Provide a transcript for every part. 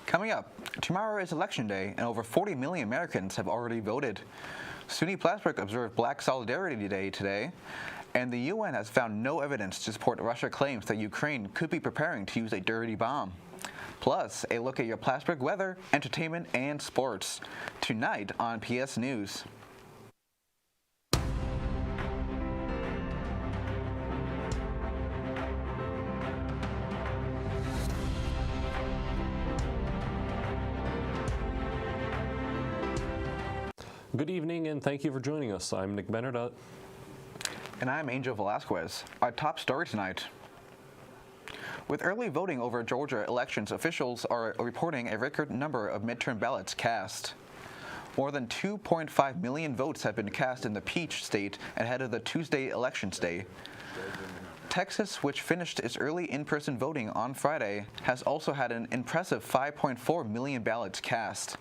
Coming up, tomorrow is Election Day, and over 40 million Americans have already voted. SUNY Plattsburgh observed Black Solidarity Day today, and the UN has found no evidence to support Russia's claims that Ukraine could be preparing to use a dirty bomb. Plus, a look at your Plattsburgh weather, entertainment, and sports. Tonight on PS News. Good evening, and thank you for joining us. I'm Nick Benardut. And I'm Angel Velasquez. Our top story tonight. With early voting over Georgia elections, officials are reporting a record number of midterm ballots cast. More than 2.5 million votes have been cast in the Peach State ahead of the Tuesday Elections Day. Texas, which finished its early in-person voting on Friday, has also had an impressive 5.4 million ballots cast.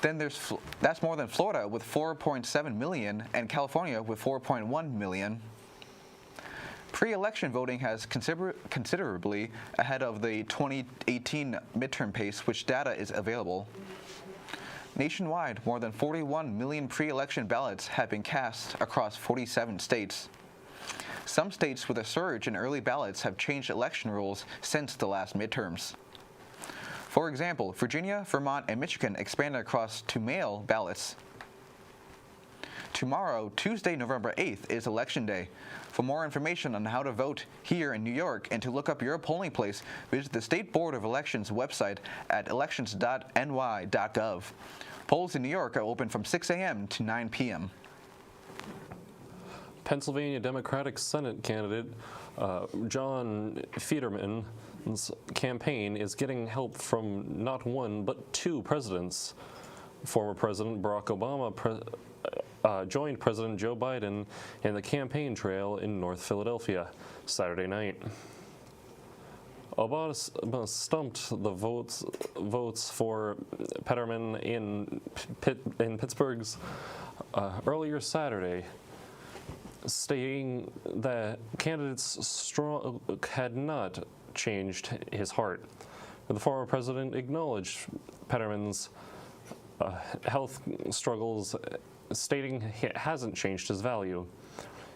Then that's more than Florida with 4.7 million and California with 4.1 million. Pre-election voting has considerably ahead of the 2018 midterm pace, which data is available. Nationwide, more than 41 million pre-election ballots have been cast across 47 states. Some states with a surge in early ballots have changed election rules since the last midterms. For example, Virginia, Vermont, and Michigan expanded across to mail ballots. Tomorrow, Tuesday, November 8th, is Election Day. For more information on how to vote here in New York and to look up your polling place, visit the State Board of Elections website at elections.ny.gov. Polls in New York are open from 6 a.m. to 9 p.m. Pennsylvania Democratic Senate candidate John Fetterman's campaign is getting help from not one but two presidents. Former President Barack Obama joined President Joe Biden in the campaign trail in North Philadelphia Saturday night. Obama stumped the votes for Fetterman in Pittsburgh's earlier Saturday, stating that candidates had not changed his heart. The former president acknowledged Fetterman's health struggles, stating it hasn't changed his value.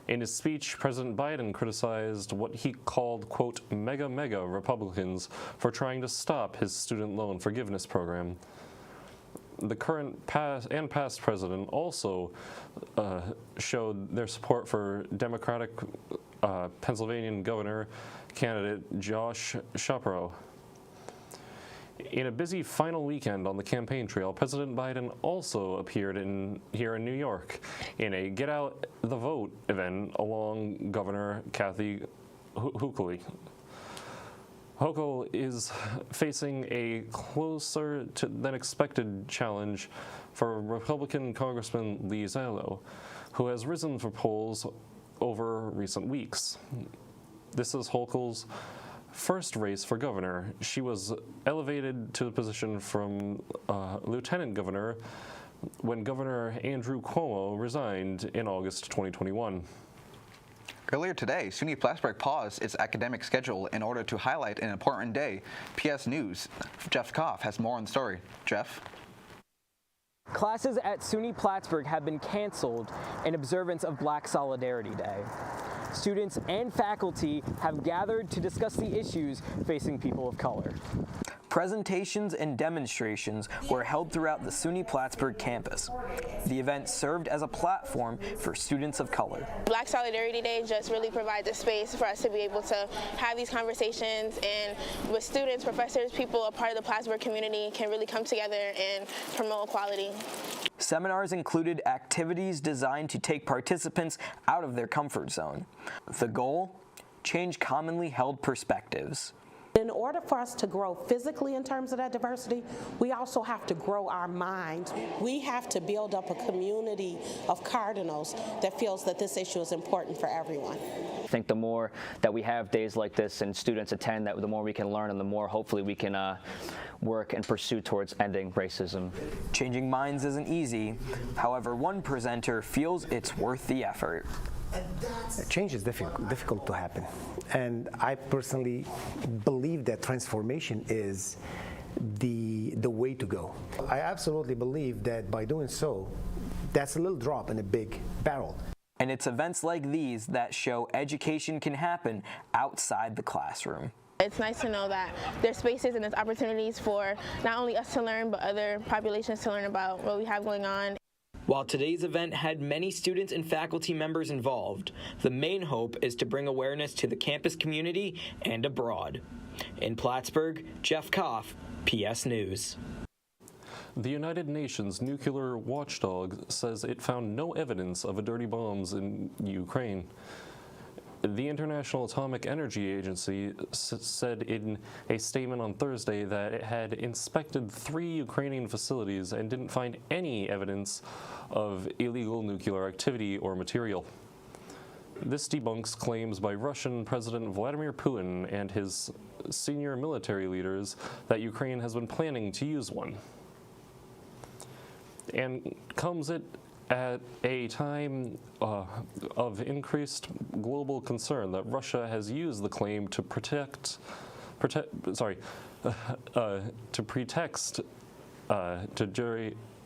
In his speech, President Biden criticized what he called, quote, mega Republicans for trying to stop his student loan forgiveness program. The current past president also showed their support for Democratic Pennsylvania governor candidate Josh Shapiro. In a busy final weekend on the campaign trail, President Biden also appeared here in New York in a Get Out the Vote event along Governor Kathy Hochul. Hochul is facing a closer than expected challenge for Republican Congressman Lee Zalo, who has risen for polls over recent weeks. This is Hochul's first race for governor. She was elevated to the position from lieutenant governor when Governor Andrew Cuomo resigned in August 2021. Earlier today, SUNY Plattsburgh paused its academic schedule in order to highlight an important day. PS News' Jeff Koff has more on the story. Jeff? Classes at SUNY Plattsburgh have been canceled in observance of Black Solidarity Day. Students and faculty have gathered to discuss the issues facing people of color. Presentations and demonstrations were held throughout the SUNY Plattsburgh campus. The event served as a platform for students of color. Black Solidarity Day just really provides a space for us to be able to have these conversations, and with students, professors, people a part of the Plattsburgh community can really come together and promote equality. Seminars included activities designed to take participants out of their comfort zone. The goal? Change commonly held perspectives. In order for us to grow physically in terms of that diversity, we also have to grow our minds. We have to build up a community of cardinals that feels that this issue is important for everyone. I think the more that we have days like this and students attend, that the more we can learn and the more hopefully we can work and pursue towards ending racism. Changing minds isn't easy. However, one presenter feels it's worth the effort. change is difficult to happen. And I personally believe that transformation is the way to go. I absolutely believe that by doing so, that's a little drop in a big barrel. And it's events like these that show education can happen outside the classroom. It's nice to know that there's spaces and there's opportunities for not only us to learn, but other populations to learn about what we have going on. While today's event had many students and faculty members involved, the main hope is to bring awareness to the campus community and abroad. In Plattsburgh, Jeff Koff, PS News. The United Nations nuclear watchdog says it found no evidence of dirty bombs in Ukraine. The International Atomic Energy Agency said in a statement on Thursday that it had inspected 3 Ukrainian facilities and didn't find any evidence of illegal nuclear activity or material. This debunks claims by Russian President Vladimir Putin and his senior military leaders that Ukraine has been planning to use one. And comes it at a time of increased global concern that Russia has used the claim to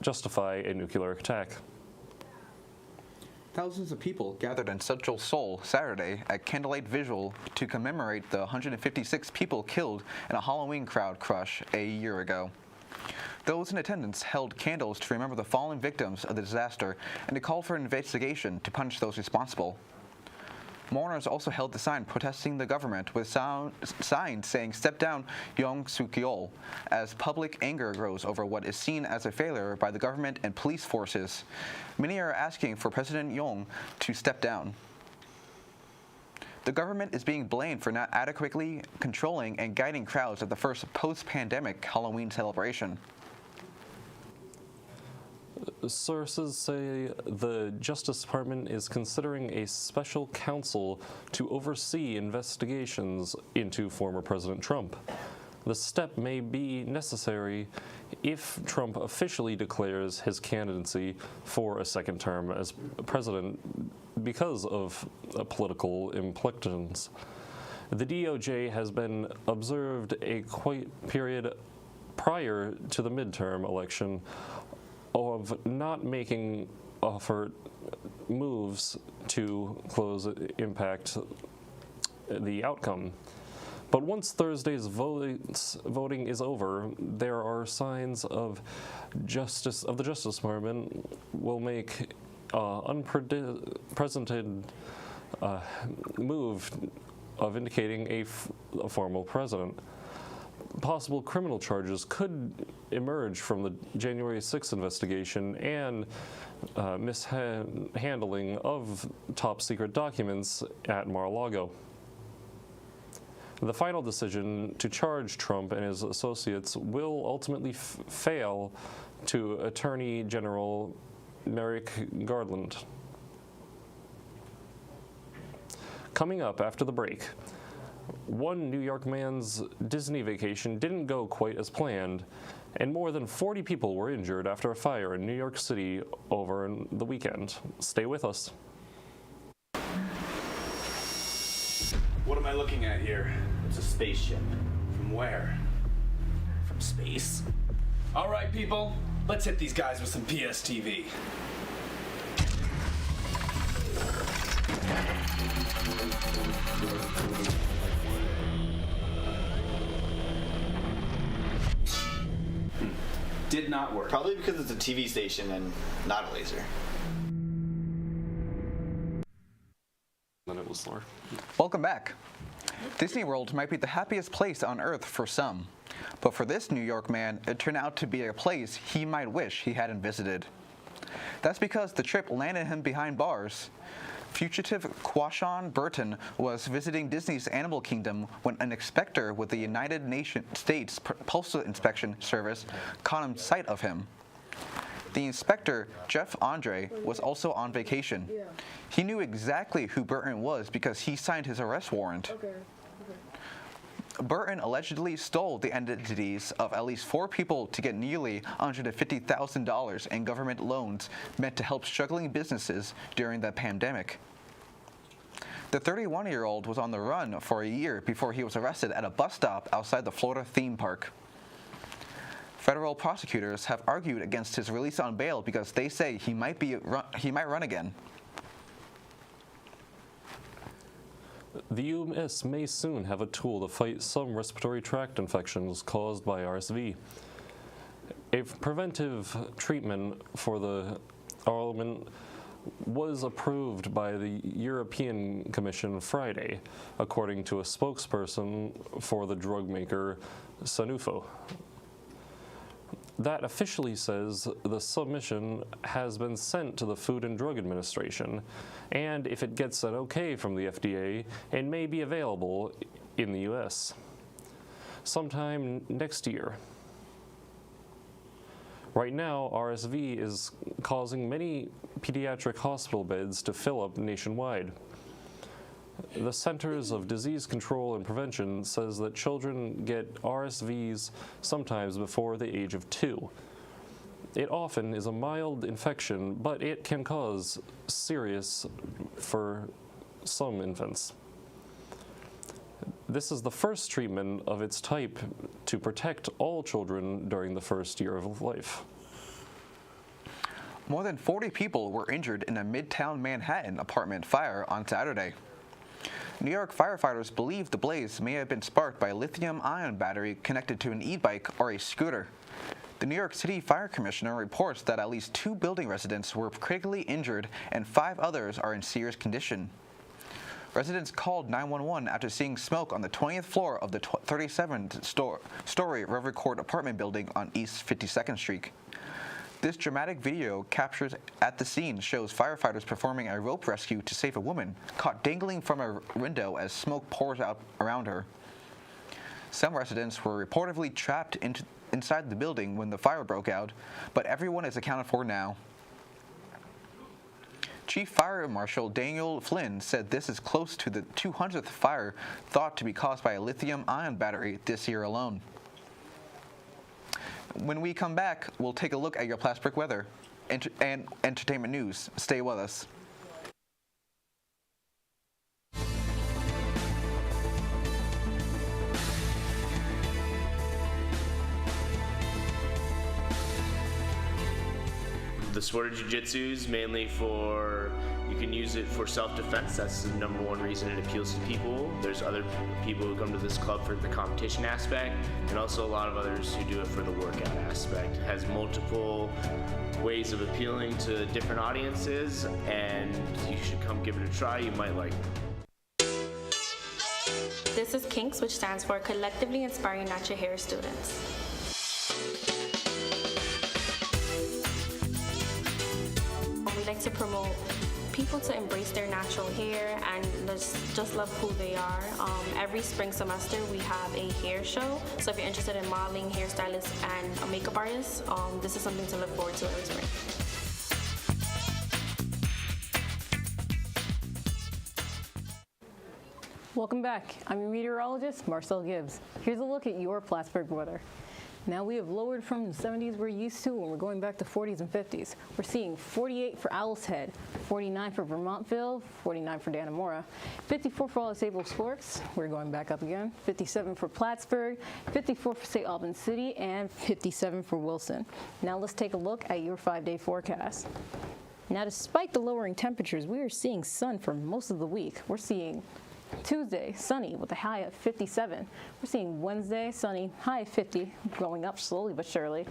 justify a nuclear attack. Thousands of people gathered in Central Seoul Saturday at Candlelight Visual to commemorate the 156 people killed in a Halloween crowd crush a year ago. Those in attendance held candles to remember the fallen victims of the disaster and to call for an investigation to punish those responsible. Mourners also held the sign protesting the government with signs saying "Step down, Young Suk-yeol," as public anger grows over what is seen as a failure by the government and police forces. Many are asking for President Young to step down. The government is being blamed for not adequately controlling and guiding crowds at the first post-pandemic Halloween celebration. Sources say the Justice Department is considering a special counsel to oversee investigations into former President Trump. The step may be necessary if Trump officially declares his candidacy for a second term as president because of political implications. The DOJ has been observed a quiet period prior to the midterm election of not making offered moves to impact the outcome. But once Thursday's voting is over, there are signs of the Justice Department will make unprecedented move of indicating a formal president. Possible criminal charges could emerge from the January 6th investigation and mishandling of top secret documents at Mar-a-Lago. The final decision to charge Trump and his associates will ultimately fail to Attorney General Merrick Garland. Coming up after the break, one New York man's Disney vacation didn't go quite as planned, and more than 40 people were injured after a fire in New York City over the weekend. Stay with us. What am I looking at here? It's a spaceship. From where? From space. All right, people, let's hit these guys with some PSTV. Did not work. Probably because it's a TV station and not a laser. Then it was slower. Welcome back. Disney World might be the happiest place on Earth for some, but for this New York man, it turned out to be a place he might wish he hadn't visited. That's because the trip landed him behind bars. Fugitive Quashawn Burton was visiting Disney's Animal Kingdom when an inspector with the United States Postal Inspection Service caught him sight of him. The inspector, Jeff Andre, was also on vacation. He knew exactly who Burton was because he signed his arrest warrant. Burton allegedly stole the identities of at least 4 people to get nearly $150,000 in government loans meant to help struggling businesses during the pandemic. The 31-year-old was on the run for a year before he was arrested at a bus stop outside the Florida theme park. Federal prosecutors have argued against his release on bail because they say he might run again. The U.S. may soon have a tool to fight some respiratory tract infections caused by RSV. A preventive treatment for the ailment was approved by the European Commission Friday, according to a spokesperson for the drug maker Sanofi. That officially says the submission has been sent to the Food and Drug Administration, and if it gets an okay from the FDA, it may be available in the U.S. sometime next year. Right now, RSV is causing many pediatric hospital beds to fill up nationwide. The Centers of Disease Control and Prevention says that children get RSVs sometimes before the age of 2. It often is a mild infection, but it can cause serious for some infants. This is the first treatment of its type to protect all children during the first year of life. More than 40 people were injured in a Midtown Manhattan apartment fire on Saturday. New York firefighters believe the blaze may have been sparked by a lithium-ion battery connected to an e-bike or a scooter. The New York City Fire Commissioner reports that at least 2 building residents were critically injured and 5 others are in serious condition. Residents called 911 after seeing smoke on the 20th floor of the 37-story River Court apartment building on East 52nd Street. This dramatic video captured at the scene shows firefighters performing a rope rescue to save a woman caught dangling from a window as smoke pours out around her. Some residents were reportedly trapped inside the building when the fire broke out, but everyone is accounted for now. Chief Fire Marshal Daniel Flynn said this is close to the 200th fire thought to be caused by a lithium-ion battery this year alone. When we come back, we'll take a look at your Plattsburgh weather and entertainment news. Stay with us. The sport of jiu-jitsu is mainly for, you can use it for self-defense. That's the number one reason it appeals to people. There's other people who come to this club for the competition aspect, and also a lot of others who do it for the workout aspect. It has multiple ways of appealing to different audiences, and you should come give it a try. You might like it. This is KINKS, which stands for Collectively Inspiring Natural Hair Students. We like to promote people to embrace their natural hair and just love who they are. Every spring semester we have a hair show, so if you're interested in modeling, hairstylist, and a makeup artist, this is something to look forward to every spring. Welcome back. I'm your meteorologist, Marcel Gibbs. Here's a look at your Plattsburgh weather. Now we have lowered from the 70s we're used to, and we're going back to 40s and 50s. We're seeing 48 for Owl's Head, 49 for Vermontville, 49 for Dannemora, 54 for all disabled Forks. We're going back up again. 57 for Plattsburgh, 54 for St. Albans City, and 57 for Wilson. Now let's take a look at your 5-day forecast. Now, despite the lowering temperatures, we are seeing sun for most of the week. We're seeing Tuesday, sunny with a high of 57. We're seeing Wednesday, sunny, high of 50, going up slowly but surely.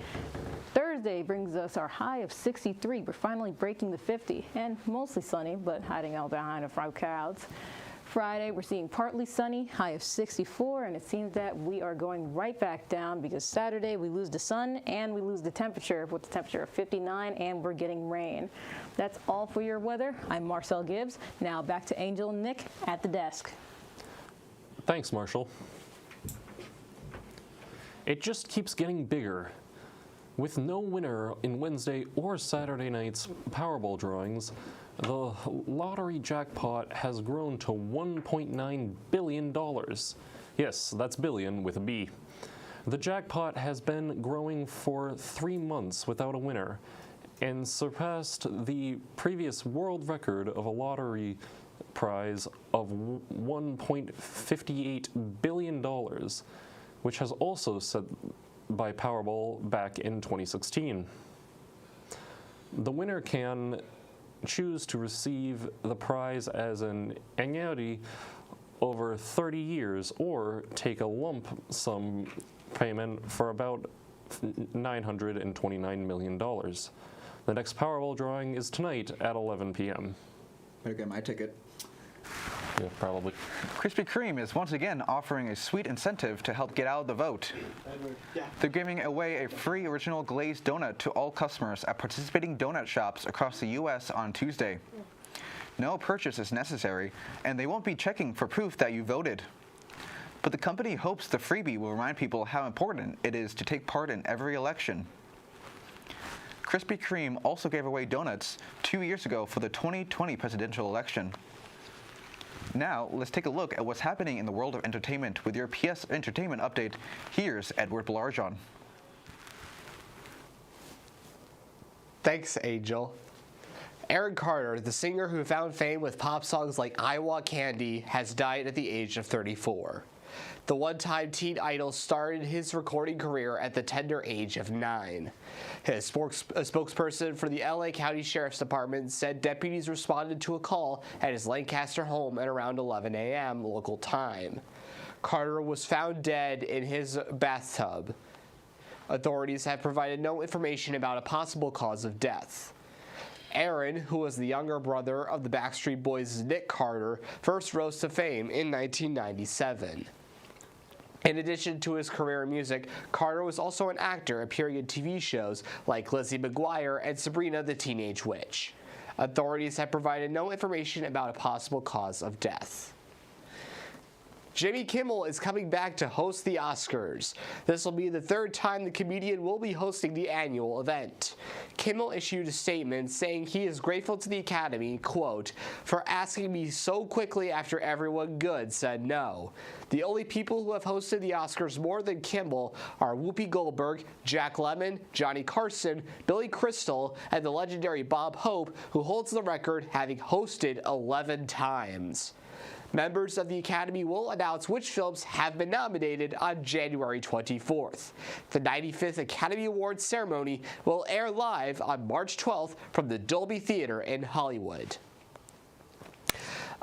Thursday brings us our high of 63. We're finally breaking the 50, and mostly sunny, but hiding out behind a few clouds. Friday, we're seeing partly sunny, high of 64, and it seems that we are going right back down because Saturday we lose the sun and we lose the temperature with the temperature of 59, and we're getting rain. That's all for your weather. I'm Marcel Gibbs. Now back to Angel and Nick at the desk. Thanks, Marshall. It just keeps getting bigger. With no winner in Wednesday or Saturday night's Powerball drawings, the lottery jackpot has grown to $1.9 billion. Yes, that's billion with a B. The jackpot has been growing for 3 months without a winner and surpassed the previous world record of a lottery prize of $1.58 billion, which has also set by Powerball back in 2016. The winner can choose to receive the prize as an annuity over 30 years or take a lump sum payment for about $929 million. The next Powerball drawing is tonight at 11 p.m. Better get my ticket. Yeah, probably. Krispy Kreme is once again offering a sweet incentive to help get out the vote. They're giving away a free original glazed donut to all customers at participating donut shops across the U.S. on Tuesday. No purchase is necessary, and they won't be checking for proof that you voted. But the company hopes the freebie will remind people how important it is to take part in every election. Krispy Kreme also gave away donuts 2 years ago for the 2020 presidential election. Now, let's take a look at what's happening in the world of entertainment with your PS Entertainment Update. Here's Edward Belarjon. Thanks, Angel. Aaron Carter, the singer who found fame with pop songs like I Want Candy, has died at the age of 34. The one-time teen idol started his recording career at the tender age of 9. A spokesperson for the LA County Sheriff's Department said deputies responded to a call at his Lancaster home at around 11 a.m. local time. Carter was found dead in his bathtub. Authorities have provided no information about a possible cause of death. Aaron, who was the younger brother of the Backstreet Boys' Nick Carter, first rose to fame in 1997. In addition to his career in music, Carter was also an actor appearing in TV shows like Lizzie McGuire and Sabrina the Teenage Witch. Authorities have provided no information about a possible cause of death. Jimmy Kimmel is coming back to host the Oscars. This will be the third time the comedian will be hosting the annual event. Kimmel issued a statement saying he is grateful to the Academy, quote, for asking me so quickly after everyone good said no. The only people who have hosted the Oscars more than Kimmel are Whoopi Goldberg, Jack Lemmon, Johnny Carson, Billy Crystal, and the legendary Bob Hope, who holds the record, having hosted 11 times. Members of the Academy will announce which films have been nominated on January 24th. The 95th Academy Awards ceremony will air live on March 12th from the Dolby Theater in Hollywood.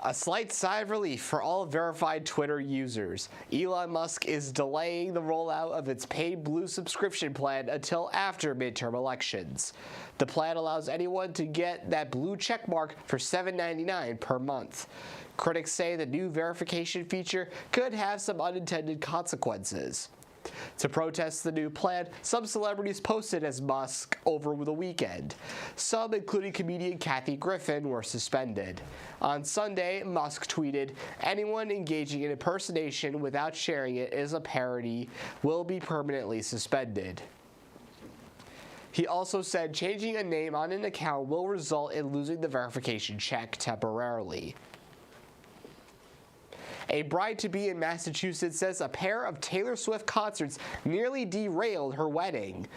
A slight sigh of relief for all verified Twitter users. Elon Musk is delaying the rollout of its paid Blue subscription plan until after midterm elections. The plan allows anyone to get that blue checkmark for $7.99 per month. Critics say the new verification feature could have some unintended consequences. To protest the new plan, some celebrities posted as Musk over the weekend. Some, including comedian Kathy Griffin, were suspended. On Sunday, Musk tweeted, "Anyone engaging in impersonation without sharing it as a parody will be permanently suspended." He also said changing a name on an account will result in losing the verification check temporarily. A bride-to-be in Massachusetts says a pair of Taylor Swift concerts nearly derailed her wedding.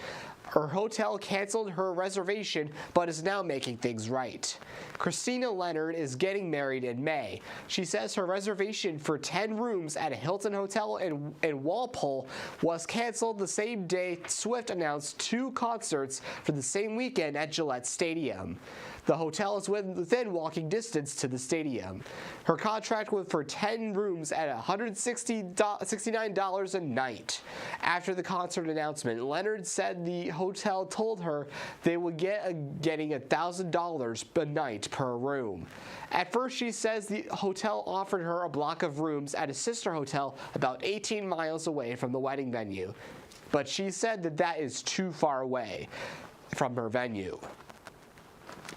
Her hotel canceled her reservation, but is now making things right. Christina Leonard is getting married in May. She says her reservation for 10 rooms at a Hilton Hotel in Walpole was canceled the same day Swift announced 2 concerts for the same weekend at Gillette Stadium. The hotel is within walking distance to the stadium. Her contract was for 10 rooms at $169 a night. After the concert announcement, Leonard said the hotel told her they would getting $1,000 a night per room. At first, she says the hotel offered her a block of rooms at a sister hotel about 18 miles away from the wedding venue. But she said that is too far away from her venue.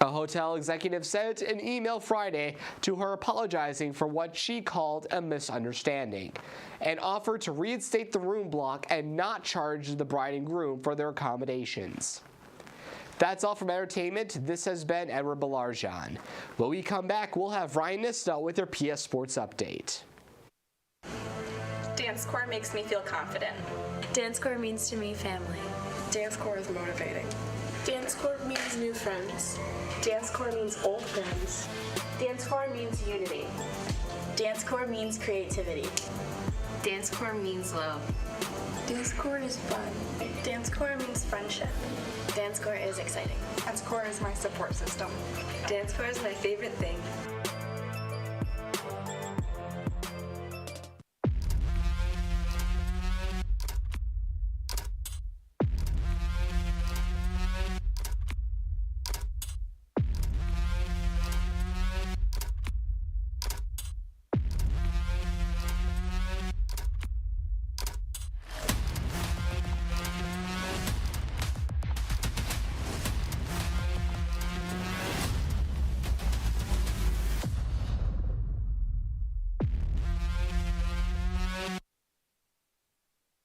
A hotel executive sent an email Friday to her apologizing for what she called a misunderstanding and offered to reinstate the room block and not charge the bride and groom for their accommodations. That's all from entertainment. This has been Edward Belarjon. When we come back, we'll have Ryan Nista with their PS Sports Update. Dance core makes me feel confident. Dance corps means to me family. Dance corps is motivating. Dance corps means new friends. Dance corps means old friends. Dance corps means unity. Dance corps means creativity. Dance corps means love. Dance corps is fun. Dance corps means friendship. Dance corps is exciting. Dance corps is my support system. Dance corps is my favorite thing.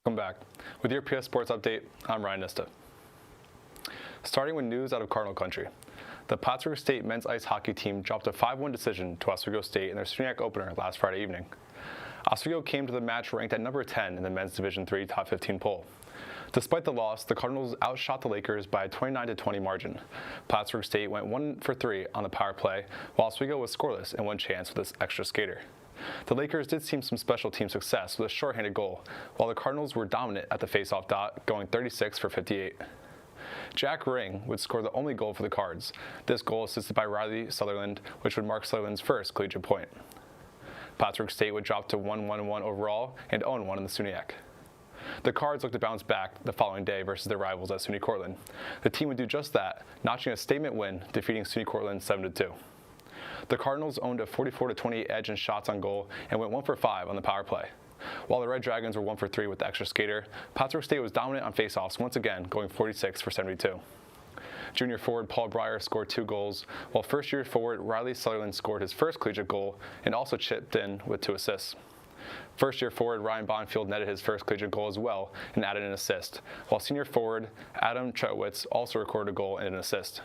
Welcome back. With your PS Sports Update, I'm Ryan Nista. Starting with news out of Cardinal Country. The Plattsburgh State men's ice hockey team dropped a 5-1 decision to Oswego State in their SUNYAC opener last Friday evening. Oswego came to the match ranked at number 10 in the men's Division III top 15 poll. Despite the loss, the Cardinals outshot the Lakers by a 29-20 margin. Plattsburgh State went 1 for 3 on the power play, while Oswego was scoreless in one chance with this extra skater. The Lakers did see some special team success with a shorthanded goal, while the Cardinals were dominant at the faceoff dot, going 36 for 58. Jack Ring would score the only goal for the Cards. This goal assisted by Riley Sutherland, which would mark Sutherland's first collegiate point. Plattsburgh State would drop to 1-1-1 overall and 0-1 in the SUNYAC. The Cards looked to bounce back the following day versus their rivals at SUNY Cortland. The team would do just that, notching a statement win, defeating SUNY Cortland 7-2. The Cardinals owned a 44-28 edge in shots on goal and went 1 for 5 on the power play. While the Red Dragons were 1 for 3 with the extra skater, Plattsburgh State was dominant on faceoffs once again, going 46 for 72. Junior forward Paul Breyer scored 2 goals, while first-year forward Riley Sutherland scored his first collegiate goal and also chipped in with 2 assists. First-year forward Ryan Bonfield netted his first collegiate goal as well and added an assist, while senior forward Adam Chetwitz also recorded a goal and an assist.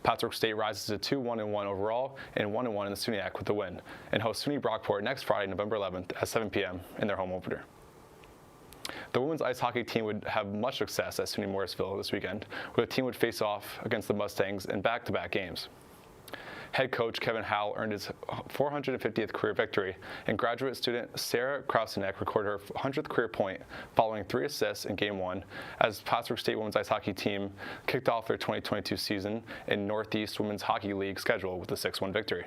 Plattsburgh State rises to 2-1-1 overall and 1-1 in the SUNYAC with the win, and hosts SUNY Brockport next Friday, November 11th at 7 p.m. in their home opener. The women's ice hockey team would have much success at SUNY Morrisville this weekend, where the team would face off against the Mustangs in back-to-back games. Head coach Kevin Howell earned his 450th career victory, and graduate student Sarah Krauseneck recorded her 100th career point following 3 assists in Game 1 as Plattsburgh State women's ice hockey team kicked off their 2022 season in Northeast Women's Hockey League schedule with a 6-1 victory.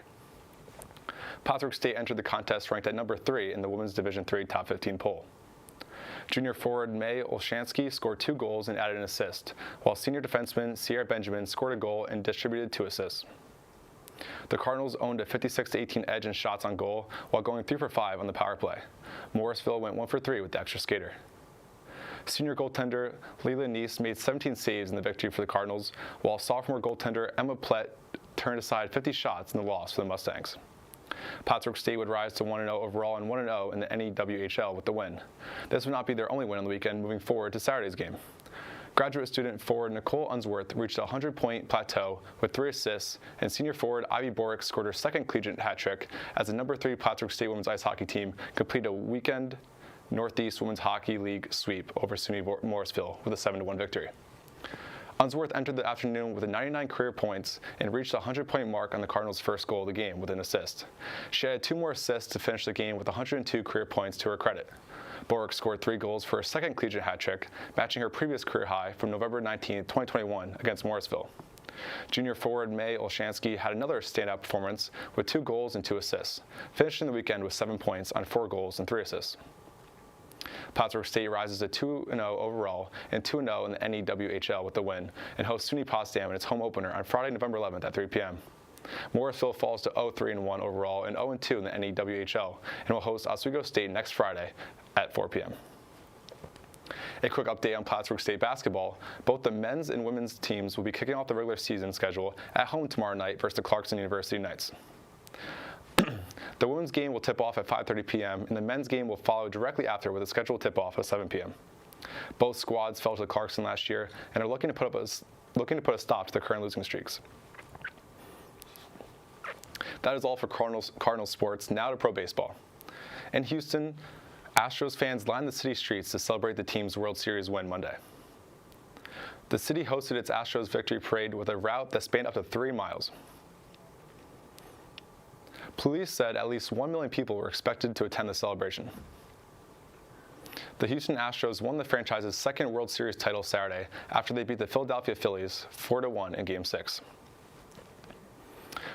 Plattsburgh State entered the contest ranked at number 3 in the Women's Division III top 15 poll. Junior forward May Olshansky scored 2 goals and added an assist, while senior defenseman Sierra Benjamin scored a goal and distributed 2 assists. The Cardinals owned a 56-18 edge in shots on goal while going 3 for 5 on the power play. Morrisville went 1 for 3 with the extra skater. Senior goaltender Leila Neese made 17 saves in the victory for the Cardinals, while sophomore goaltender Emma Plett turned aside 50 shots in the loss for the Mustangs. Plattsburgh State would rise to 1-0 overall and 1-0 in the NEWHL with the win. This would not be their only win on the weekend, moving forward to Saturday's game. Graduate student forward Nicole Unsworth reached a 100-point plateau with 3 assists, and senior forward Ivy Borick scored her second collegiate hat trick as the number 3 Plattsburgh State women's ice hockey team completed a weekend Northeast Women's Hockey League sweep over SUNY Morrisville with a 7-1 victory. Unsworth entered the afternoon with 99 career points and reached the 100-point mark on the Cardinals' first goal of the game with an assist. She had 2 more assists to finish the game with 102 career points to her credit. Borick scored 3 goals for her second collegiate hat trick, matching her previous career high from November 19, 2021 against Morrisville. Junior forward May Olshansky had another standout performance with 2 goals and 2 assists, finishing the weekend with 7 points on 4 goals and 3 assists. Plattsburgh State rises to 2-0 overall and 2-0 in the NEWHL with the win and hosts SUNY Potsdam in its home opener on Friday, November 11th at 3 p.m. Morrisville falls to 0-3-1 overall and 0-2 in the NEWHL and will host Oswego State next Friday at 4 p.m. A quick update on Plattsburgh State basketball. Both the men's and women's teams will be kicking off the regular season schedule at home tomorrow night versus the Clarkson University Knights. The women's game will tip off at 5:30 p.m. and the men's game will follow directly after with a scheduled tip-off at 7 p.m. Both squads fell to Clarkson last year and are looking to put a stop to their current losing streaks. That is all for Cardinal sports. Now to pro baseball. In Houston, Astros fans lined the city streets to celebrate the team's World Series win Monday. The city hosted its Astros victory parade with a route that spanned up to 3 miles. Police said at least 1 million people were expected to attend the celebration. The Houston Astros won the franchise's second World Series title Saturday after they beat the Philadelphia Phillies 4-1 in Game 6.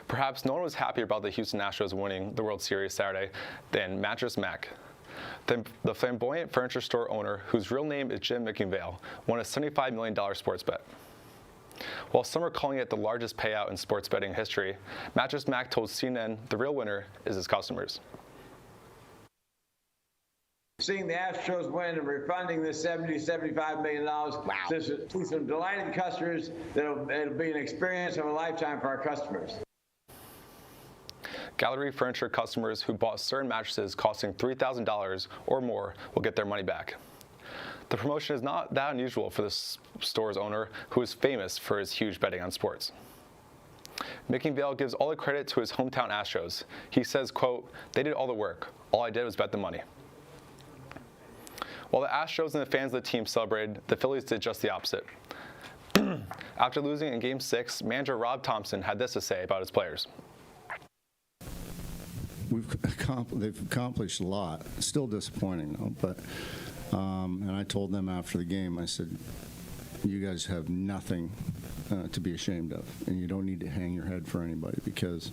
Perhaps no one was happier about the Houston Astros winning the World Series Saturday than Mattress Mac. The flamboyant furniture store owner, whose real name is Jim McIngvale, won a $75 million sports bet. While some are calling it the largest payout in sports betting history, Mattress Mac told CNN the real winner is his customers. Seeing the Astros win and refunding this $75 million to some delighted customers, it'll be an experience of a lifetime for our customers. Gallery Furniture customers who bought certain mattresses costing $3,000 or more will get their money back. The promotion is not that unusual for the store's owner, who is famous for his huge betting on sports. McIngvale gives all the credit to his hometown Astros. He says, quote, "They did all the work. All I did was bet the money." While the Astros and the fans of the team celebrated, the Phillies did just the opposite. After losing in Game 6, manager Rob Thompson had this to say about his players. They've accomplished a lot. Still disappointing, though. But and I told them after the game, I said, "You guys have nothing to be ashamed of, and you don't need to hang your head for anybody, because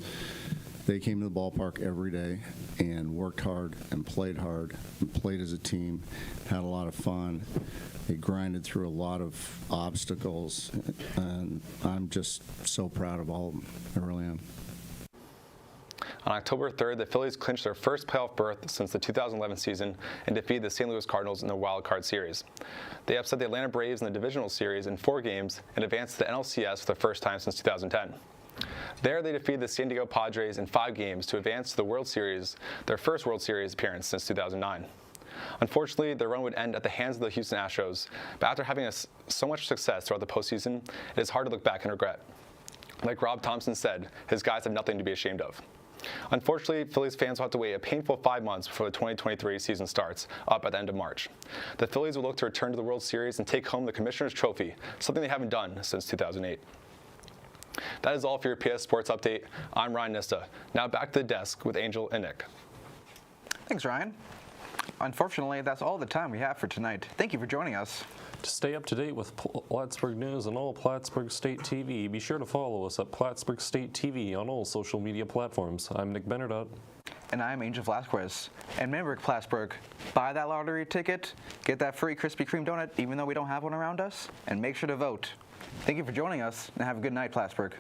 they came to the ballpark every day and worked hard and played as a team, had a lot of fun. They grinded through a lot of obstacles, and I'm just so proud of all of them. I really am." On October 3rd, the Phillies clinched their first playoff berth since the 2011 season and defeated the St. Louis Cardinals in the Wild Card Series. They upset the Atlanta Braves in the divisional series in 4 games and advanced to the NLCS for the first time since 2010. There, they defeated the San Diego Padres in 5 games to advance to the World Series, their first World Series appearance since 2009. Unfortunately, their run would end at the hands of the Houston Astros, but after having so much success throughout the postseason, it is hard to look back and regret. Like Rob Thompson said, his guys have nothing to be ashamed of. Unfortunately, Phillies fans will have to wait a painful 5 months before the 2023 season starts, up at the end of March. The Phillies will look to return to the World Series and take home the Commissioner's Trophy, something they haven't done since 2008. That is all for your PS Sports Update. I'm Ryan Nista. Now back to the desk with Angel and Nick. Thanks, Ryan. Unfortunately, that's all the time we have for tonight. Thank you for joining us. To stay up to date with Plattsburgh News and all Plattsburgh State TV, be sure to follow us at Plattsburgh State TV on all social media platforms. I'm Nick Benardot. And I'm Angel Velasquez. And remember, Plattsburgh, buy that lottery ticket, get that free Krispy Kreme donut, even though we don't have one around us, and make sure to vote. Thank you for joining us, and have a good night, Plattsburgh.